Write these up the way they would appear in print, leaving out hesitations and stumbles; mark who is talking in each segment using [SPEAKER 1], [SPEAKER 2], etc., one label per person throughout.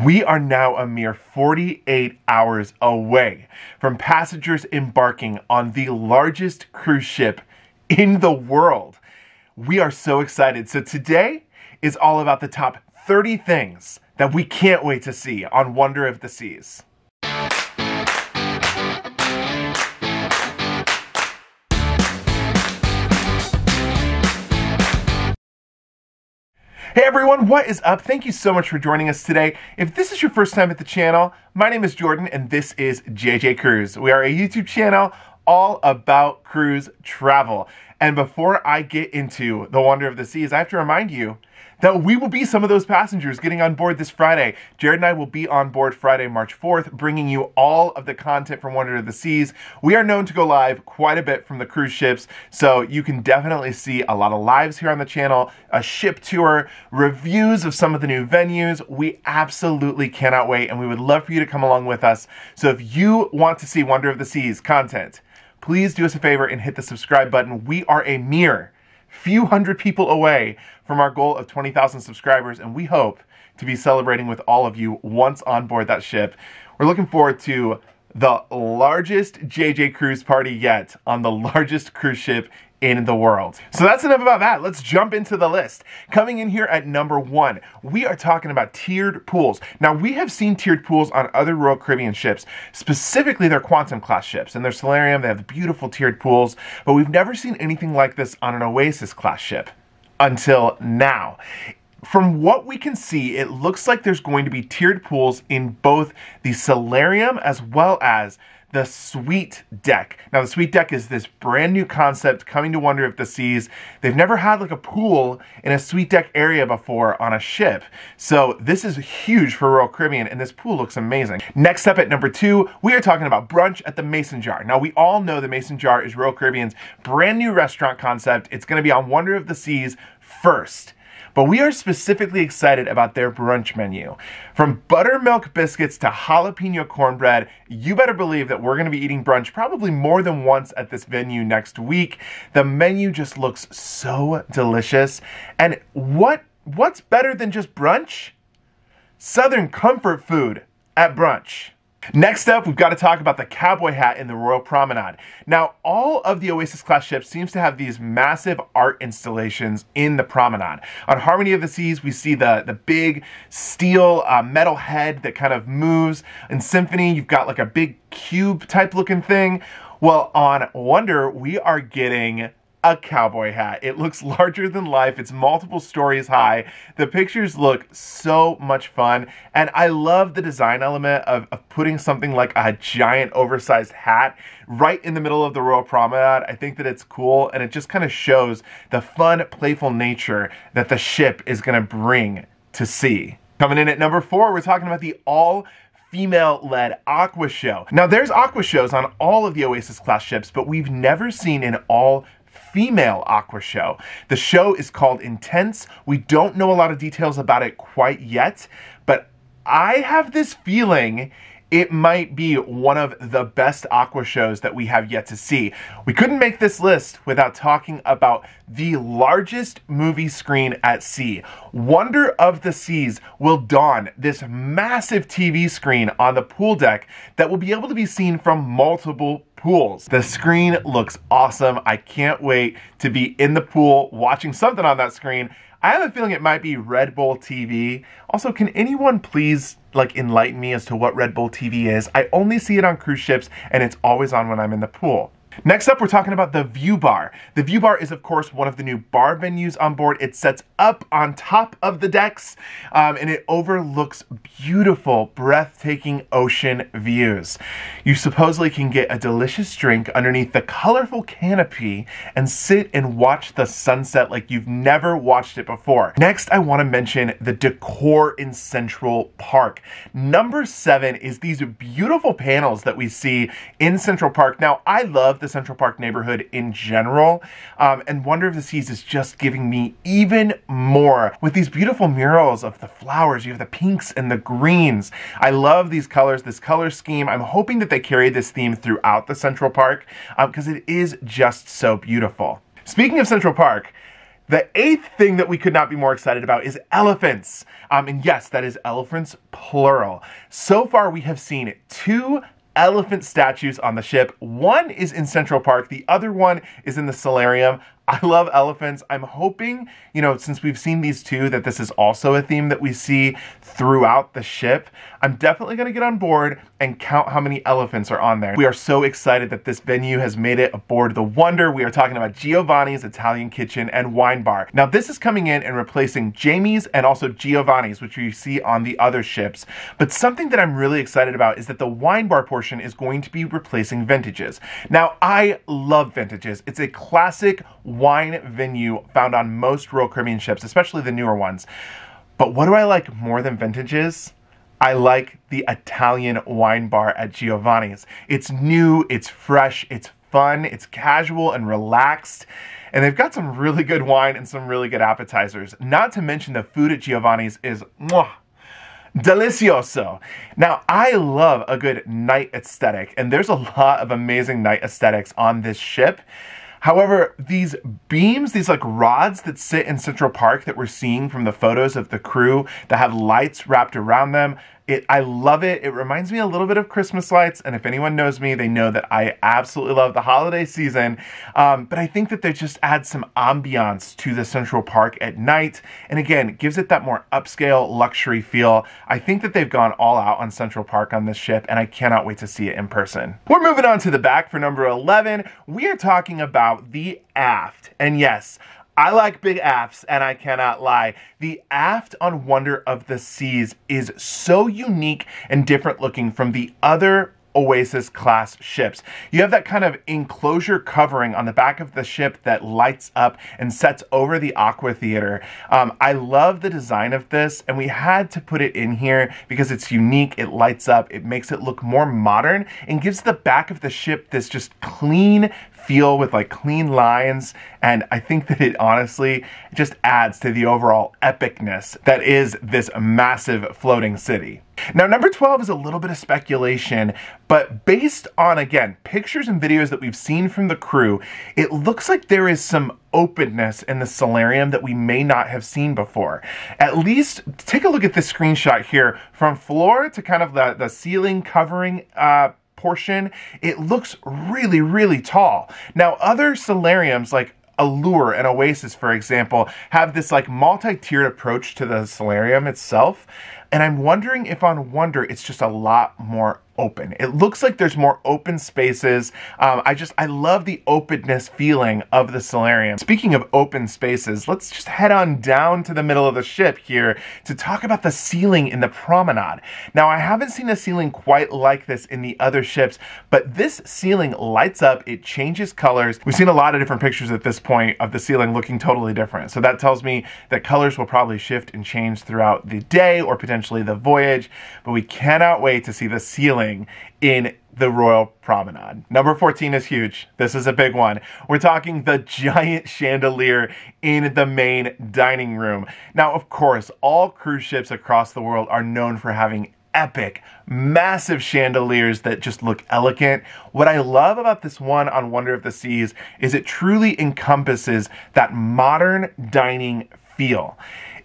[SPEAKER 1] We are now a mere 48 hours away from passengers embarking on the largest cruise ship in the world. We are so excited. So today is all about the top 30 things that we can't wait to see on Wonder of the Seas. Hey everyone, what is up? Thank you so much for joining us today. If this is your first time at the channel, my name is Jordan and this is JJ Cruise. We are a YouTube channel all about cruise travel. And before I get into the Wonder of the Seas, I have to remind you that we will be some of those passengers getting on board this Friday. Jared and I will be on board Friday, March 4th, bringing you all of the content from Wonder of the Seas. We are known to go live quite a bit from the cruise ships, so you can definitely see a lot of lives here on the channel, a ship tour, reviews of some of the new venues. We absolutely cannot wait, and we would love for you to come along with us. So if you want to see Wonder of the Seas content, please do us a favor and hit the subscribe button. We are a mere few hundred people away from our goal of 20,000 subscribers, and we hope to be celebrating with all of you once on board that ship. We're looking forward to the largest JJ Cruise party yet on the largest cruise ship in the world. So that's enough about that. Let's jump into the list. Coming in here at number 1, we are talking about tiered pools. Now, we have seen tiered pools on other Royal Caribbean ships, specifically their Quantum class ships. And their Solarium, they have beautiful tiered pools, but we've never seen anything like this on an Oasis class ship until now. From what we can see, it looks like there's going to be tiered pools in both the Solarium as well as the Suite Deck. Now, the Suite Deck is this brand new concept coming to Wonder of the Seas. They've never had like a pool in a Suite Deck area before on a ship. So this is huge for Royal Caribbean, and this pool looks amazing. Next up at number 2, we are talking about brunch at the Mason Jar. Now, we all know the Mason Jar is Royal Caribbean's brand new restaurant concept. It's going to be on Wonder of the Seas first. But we are specifically excited about their brunch menu. From buttermilk biscuits to jalapeno cornbread, you better believe that we're going to be eating brunch probably more than once at this venue next week. The menu just looks so delicious. And what's better than just brunch? Southern comfort food at brunch. Next up, we've got to talk about the cowboy hat in the Royal Promenade. Now, all of the Oasis class ships seems to have these massive art installations in the promenade. On Harmony of the Seas, we see the big steel metal head that kind of moves. In Symphony, you've got like a big cube type looking thing. Well, on Wonder, we are getting a cowboy hat. It looks larger than life. It's multiple stories high. The pictures look so much fun. And I love the design element of putting something like a giant oversized hat right in the middle of the Royal Promenade. I think that it's cool, and it just kind of shows the fun, playful nature that the ship is going to bring to sea. Coming in at number 4, we're talking about the all-female-led Aqua Show. Now, there's Aqua Shows on all of the Oasis class ships, but we've never seen an all-female Aqua Show. The show is called Intense. We don't know a lot of details about it quite yet, but I have this feeling it might be one of the best Aqua shows that we have yet to see. We couldn't make this list without talking about the largest movie screen at sea. Wonder of the Seas will don this massive TV screen on the pool deck that will be able to be seen from multiple pools. The screen looks awesome. I can't wait to be in the pool watching something on that screen. I have a feeling it might be Red Bull TV. Also, can anyone please enlighten me as to what Red Bull TV is? I only see it on cruise ships, and it's always on when I'm in the pool. Next up, we're talking about the View Bar. The View Bar is, of course, one of the new bar venues on board. It sets up on top of the decks, and it overlooks beautiful, breathtaking ocean views. You supposedly can get a delicious drink underneath the colorful canopy and sit and watch the sunset like you've never watched it before. Next, I want to mention the decor in Central Park. Number 7 is these beautiful panels that we see in Central Park. Now, I love the Central Park neighborhood in general, and Wonder of the Seas is just giving me even more with these beautiful murals of the flowers. You have the pinks and the greens. I love these colors, this color scheme. I'm hoping that they carry this theme throughout the Central Park because it is just so beautiful. Speaking of Central Park, The eighth thing that we could not be more excited about is elephants. And yes, that is elephants plural. So far, we have seen 2 elephant statues on the ship. One is in Central Park. The other one is in the solarium. I love elephants. I'm hoping, since we've seen these 2, that this is also a theme that we see throughout the ship. I'm definitely going to get on board and count how many elephants are on there. We are so excited that this venue has made it aboard the Wonder. We are talking about Giovanni's Italian Kitchen and Wine Bar. Now, this is coming in and replacing Jamie's and also Giovanni's, which you see on the other ships. But something that I'm really excited about is that the wine bar portion is going to be replacing Vintages. Now, I love Vintages. It's a classic wine venue found on most Royal Caribbean ships, especially the newer ones. But what do I like more than Vintages? I like the Italian wine bar at Giovanni's. It's new, it's fresh, it's fun, it's casual and relaxed. And they've got some really good wine and some really good appetizers. Not to mention the food at Giovanni's is delicioso. Now, I love a good night aesthetic, and there's a lot of amazing night aesthetics on this ship. However, these beams, these like rods that sit in Central Park that we're seeing from the photos of the crew that have lights wrapped around them, I love it. It reminds me a little bit of Christmas lights, and if anyone knows me, they know that I absolutely love the holiday season. But I think that they just add some ambiance to the Central Park at night, and again, it gives it that more upscale luxury feel. I think that they've gone all out on Central Park on this ship, and I cannot wait to see it in person. We're moving on to the back for number 11. We are talking about the aft, and yes, I like big afts, and I cannot lie. The aft on Wonder of the Seas is so unique and different looking from the other Oasis class ships. You have that kind of enclosure covering on the back of the ship that lights up and sets over the Aqua Theater. I love the design of this, and we had to put it in here because it's unique, it lights up, it makes it look more modern, and gives the back of the ship this just clean feel with like clean lines, and I think that it honestly just adds to the overall epicness that is this massive floating city. Now, number 12 is a little bit of speculation, but based on, again, pictures and videos that we've seen from the crew, it looks like there is some openness in the solarium that we may not have seen before. At least, take a look at this screenshot here. From floor to kind of the ceiling covering portion, it looks really, really tall. Now, other solariums like Allure and Oasis, for example, have this like multi-tiered approach to the solarium itself. And I'm wondering if on Wonder it's just a lot more open. It looks like there's more open spaces. I love the openness feeling of the solarium. Speaking of open spaces, let's just head on down to the middle of the ship here to talk about the ceiling in the promenade. Now, I haven't seen a ceiling quite like this in the other ships, but this ceiling lights up, it changes colors. We've seen a lot of different pictures at this point of the ceiling looking totally different. So that tells me that colors will probably shift and change throughout the day or potentially the voyage, but we cannot wait to see the ceiling in the Royal Promenade. Number 14 is huge. This is a big one. We're talking the giant chandelier in the main dining room. Now, of course, all cruise ships across the world are known for having epic, massive chandeliers that just look elegant. What I love about this one on Wonder of the Seas is it truly encompasses that modern dining feel.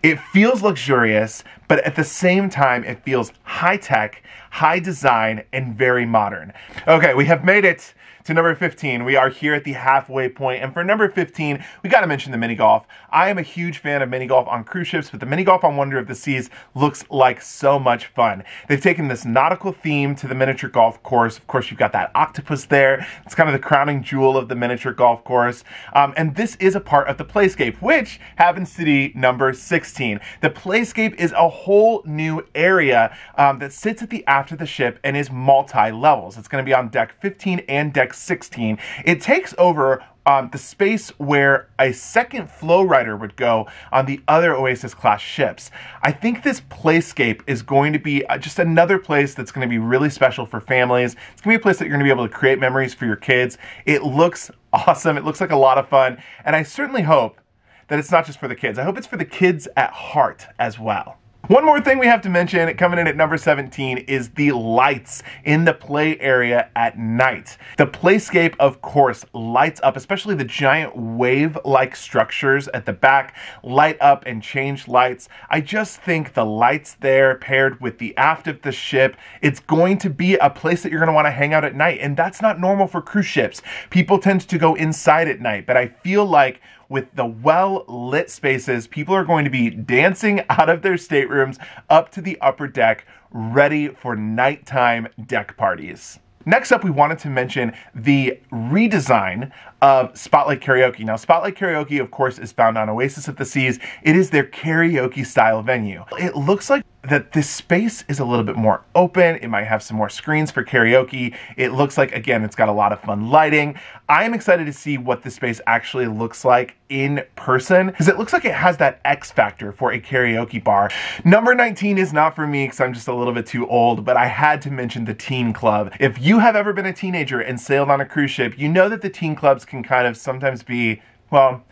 [SPEAKER 1] It feels luxurious, but at the same time, it feels high-tech, high design, and very modern. Okay, we have made it to number 15. We are here at the halfway point, and for number 15, we gotta mention the mini golf. I am a huge fan of mini golf on cruise ships, but the mini golf on Wonder of the Seas looks like so much fun. They've taken this nautical theme to the miniature golf course. Of course, you've got that octopus there. It's kind of the crowning jewel of the miniature golf course. And this is a part of the Playscape, which happens to be number 16. The Playscape is a whole new area that sits at the aft of the ship and is multi-levels. It's gonna be on deck 15 and deck 16. It takes over the space where a second flow rider would go on the other Oasis class ships. I think this Playscape is going to be just another place that's going to be really special for families. It's going to be a place that you're going to be able to create memories for your kids. It looks awesome. It looks like a lot of fun. And I certainly hope that it's not just for the kids. I hope it's for the kids at heart as well. One more thing we have to mention, coming in at number 17, is the lights in the play area at night. The playscape, of course, lights up, especially the giant wave-like structures at the back, light up and change lights. I just think the lights there paired with the aft of the ship, it's going to be a place that you're going to want to hang out at night, and that's not normal for cruise ships. People tend to go inside at night, but I feel like with the well-lit spaces, people are going to be dancing out of their staterooms up to the upper deck, ready for nighttime deck parties. Next up, we wanted to mention the redesign of Spotlight Karaoke. Now, Spotlight Karaoke, of course, is found on Oasis of the Seas. It is their karaoke-style venue. It looks like that this space is a little bit more open. It might have some more screens for karaoke. It looks like, again, it's got a lot of fun lighting. I am excited to see what the space actually looks like in person, because it looks like it has that X factor for a karaoke bar. Number 19 is not for me because I'm just a little bit too old, but I had to mention the Teen Club. If you have ever been a teenager and sailed on a cruise ship, you know that the teen clubs can kind of sometimes be, well,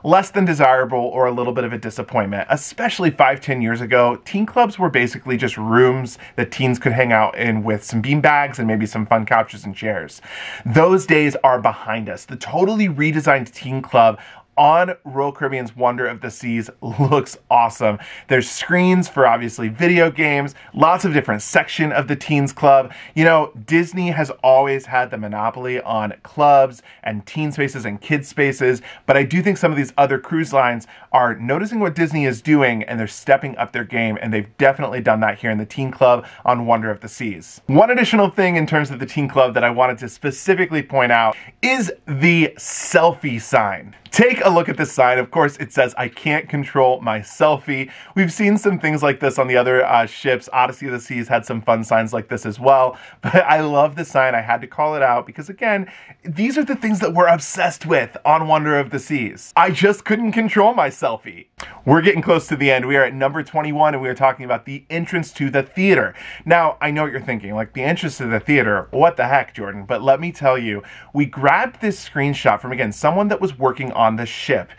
[SPEAKER 1] less than desirable or a little bit of a disappointment. Especially 5-10 years ago, teen clubs were basically just rooms that teens could hang out in with some bean bags and maybe some fun couches and chairs. Those days are behind us. The totally redesigned teen club on Royal Caribbean's Wonder of the Seas looks awesome. There's screens for obviously video games, lots of different section of the Teens Club. You know, Disney has always had the monopoly on clubs and teen spaces and kids spaces, but I do think some of these other cruise lines are noticing what Disney is doing and they're stepping up their game, and they've definitely done that here in the Teen Club on Wonder of the Seas. One additional thing in terms of the Teen Club that I wanted to specifically point out is the selfie sign. Take a look at this sign. Of course, it says, "I can't control my selfie." We've seen some things like this on the other ships. Odyssey of the Seas had some fun signs like this as well. But I love the sign. I had to call it out because, again, these are the things that we're obsessed with on Wonder of the Seas. I just couldn't control my selfie. We're getting close to the end. We are at number 21, and we are talking about the entrance to the theater. Now, I know what you're thinking, like, the entrance to the theater, what the heck, Jordan? But let me tell you, we grabbed this screenshot from, again, someone that was working on the ship.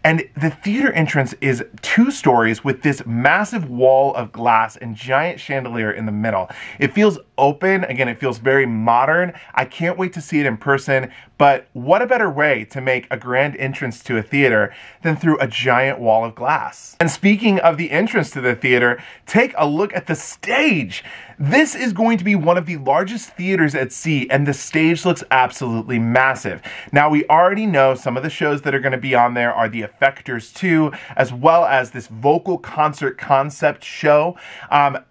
[SPEAKER 1] And the theater entrance is 2 stories with this massive wall of glass and giant chandelier in the middle. It feels open. Again, it feels very modern. I can't wait to see it in person. But what a better way to make a grand entrance to a theater than through a giant wall of glass. And speaking of the entrance to the theater, take a look at the stage. This is going to be one of the largest theaters at sea, and the stage looks absolutely massive. Now, we already know some of the shows that are going to be on there are the Effectors 2, as well as this vocal concert concept show.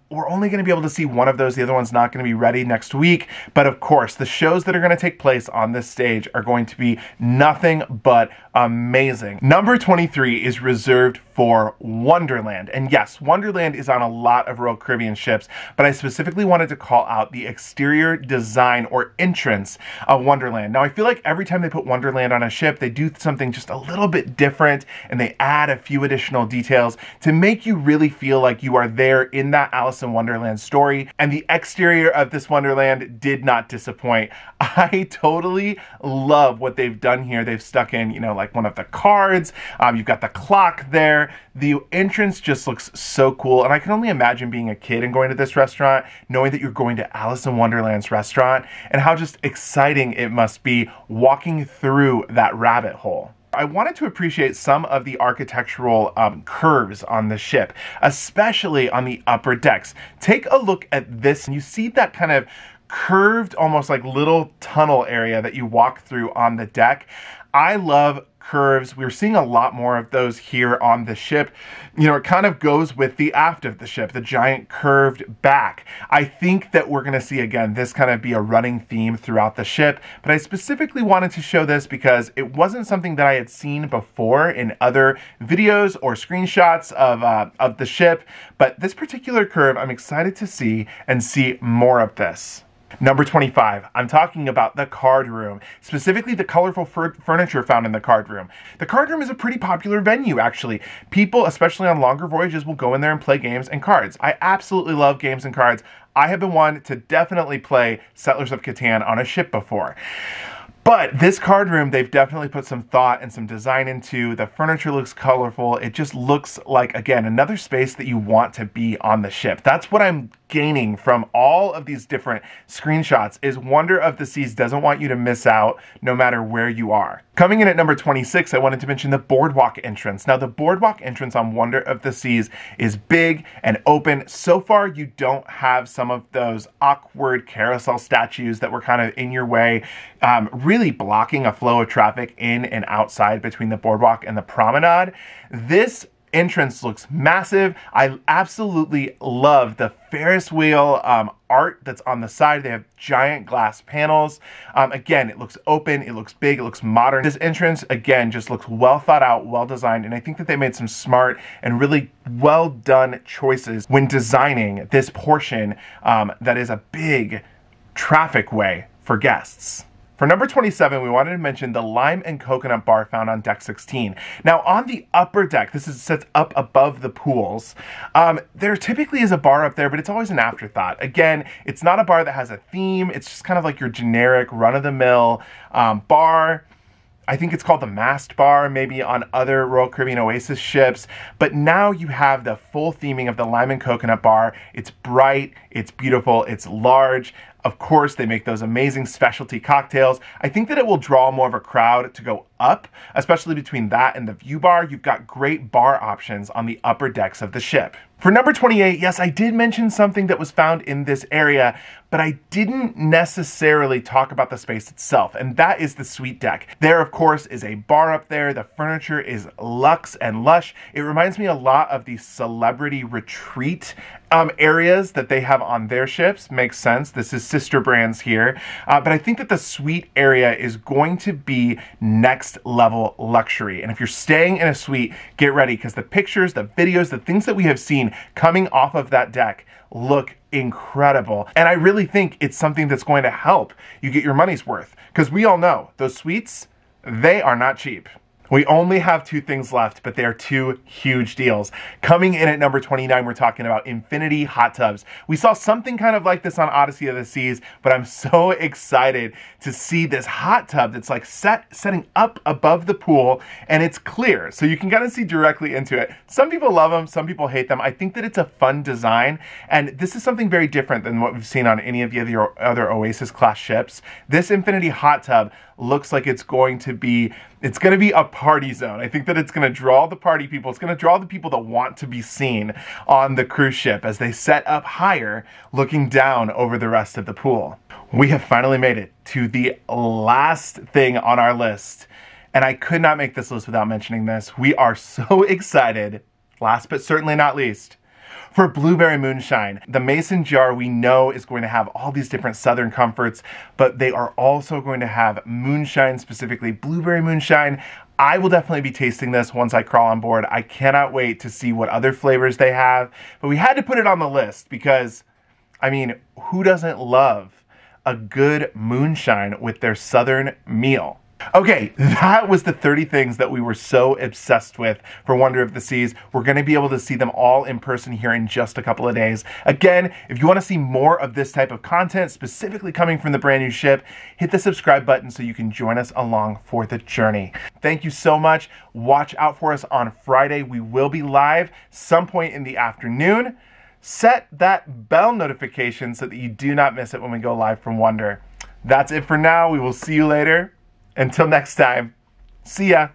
[SPEAKER 1] We're only going to be able to see one of those. The other one's not going to be ready next week. But of course, the shows that are going to take place on this stage are going to be nothing but amazing. Number 23 is reserved for Wonderland. And yes, Wonderland is on a lot of Royal Caribbean ships, but I specifically wanted to call out the exterior design or entrance of Wonderland. Now, I feel like every time they put Wonderland on a ship, they do something just a little bit different, and they add a few additional details to make you really feel like you are there in that Alice in Wonderland story. And the exterior of this Wonderland did not disappoint. I totally love what they've done here. They've stuck in, you know, like one of the cards. You've got the clock there. The entrance just looks so cool. And I can only imagine being a kid and going to this restaurant, knowing that you're going to Alice in Wonderland's restaurant, and how just exciting it must be walking through that rabbit hole. I wanted to appreciate some of the architectural curves on the ship, especially on the upper decks. Take a look at this, and you see that kind of curved, almost like little tunnel area that you walk through on the deck. I love curves. We're seeing a lot more of those here on the ship. You know, it kind of goes with the aft of the ship, the giant curved back. I think that we're going to see, again, this kind of be a running theme throughout the ship, but I specifically wanted to show this because it wasn't something that I had seen before in other videos or screenshots of the ship, but this particular curve, I'm excited to see and see more of this. Number 25, I'm talking about the card room, specifically the colorful furniture found in the card room. The card room is a pretty popular venue, actually. People, especially on longer voyages, will go in there and play games and cards. I absolutely love games and cards. I have been one to definitely play Settlers of Catan on a ship before. But this card room, they've definitely put some thought and some design into. The furniture looks colorful. It just looks like, again, another space that you want to be on the ship. That's what I'm gaining from all of these different screenshots, is Wonder of the Seas doesn't want you to miss out no matter where you are. Coming in at number 26, I wanted to mention the boardwalk entrance. Now, the boardwalk entrance on Wonder of the Seas is big and open. So far, you don't have some of those awkward carousel statues that were kind of in your way, really blocking a flow of traffic in and outside between the boardwalk and the promenade. This entrance looks massive. I absolutely love the Ferris wheel art that's on the side. They have giant glass panels. Again, it looks open, it looks big, it looks modern. This entrance, again, just looks well thought out, well designed, and I think that they made some smart and really well done choices when designing this portion that is a big traffic way for guests. For number 27, we wanted to mention the lime and coconut bar found on deck 16. Now, on the upper deck, this sits up above the pools. There typically is a bar up there, but it's always an afterthought. Again, it's not a bar that has a theme. It's just kind of like your generic run-of-the-mill bar. I think it's called the Mast Bar, maybe on other Royal Caribbean Oasis ships. But now you have the full theming of the lime and coconut bar. It's bright, it's beautiful, it's large. Of course, they make those amazing specialty cocktails. I think that it will draw more of a crowd to go up, especially between that and the view bar. You've got great bar options on the upper decks of the ship. For number 28, yes, I did mention something that was found in this area, but I didn't necessarily talk about the space itself, and that is the suite deck. There, of course, is a bar up there. The furniture is luxe and lush. It reminds me a lot of the Celebrity Retreat areas that they have on their ships. Makes sense. This is sister brands here. But I think that the suite area is going to be next level luxury. And if you're staying in a suite, get ready, because the pictures, the videos, the things that we have seen coming off of that deck look incredible. And I really think it's something that's going to help you get your money's worth, because we all know those suites, they are not cheap. We only have two things left, but they are two huge deals. Coming in at number 29, we're talking about infinity hot tubs. We saw something kind of like this on Odyssey of the Seas, but I'm so excited to see this hot tub that's like setting up above the pool, and it's clear, so you can kind of see directly into it. Some people love them, some people hate them. I think that it's a fun design, and this is something very different than what we've seen on any of the other Oasis class ships. This infinity hot tub looks like it's going to be a party zone. I think that it's going to draw the party people. It's going to draw the people that want to be seen on the cruise ship as they set up higher, looking down over the rest of the pool. We have finally made it to the last thing on our list, and I could not make this list without mentioning this. We are so excited, last but certainly not least, for Blueberry Moonshine. The Mason jar we know is going to have all these different Southern comforts, but they are also going to have moonshine, specifically Blueberry Moonshine. I will definitely be tasting this once I crawl on board. I cannot wait to see what other flavors they have, but we had to put it on the list because, I mean, who doesn't love a good moonshine with their Southern meal? Okay, that was the 30 things that we were so obsessed with for Wonder of the Seas. We're going to be able to see them all in person here in just a couple of days. Again, if you want to see more of this type of content, specifically coming from the brand new ship, hit the subscribe button so you can join us along for the journey. Thank you so much. Watch out for us on Friday. We will be live some point in the afternoon. Set that bell notification so that you do not miss it when we go live from Wonder. That's it for now. We will see you later. Until next time, see ya.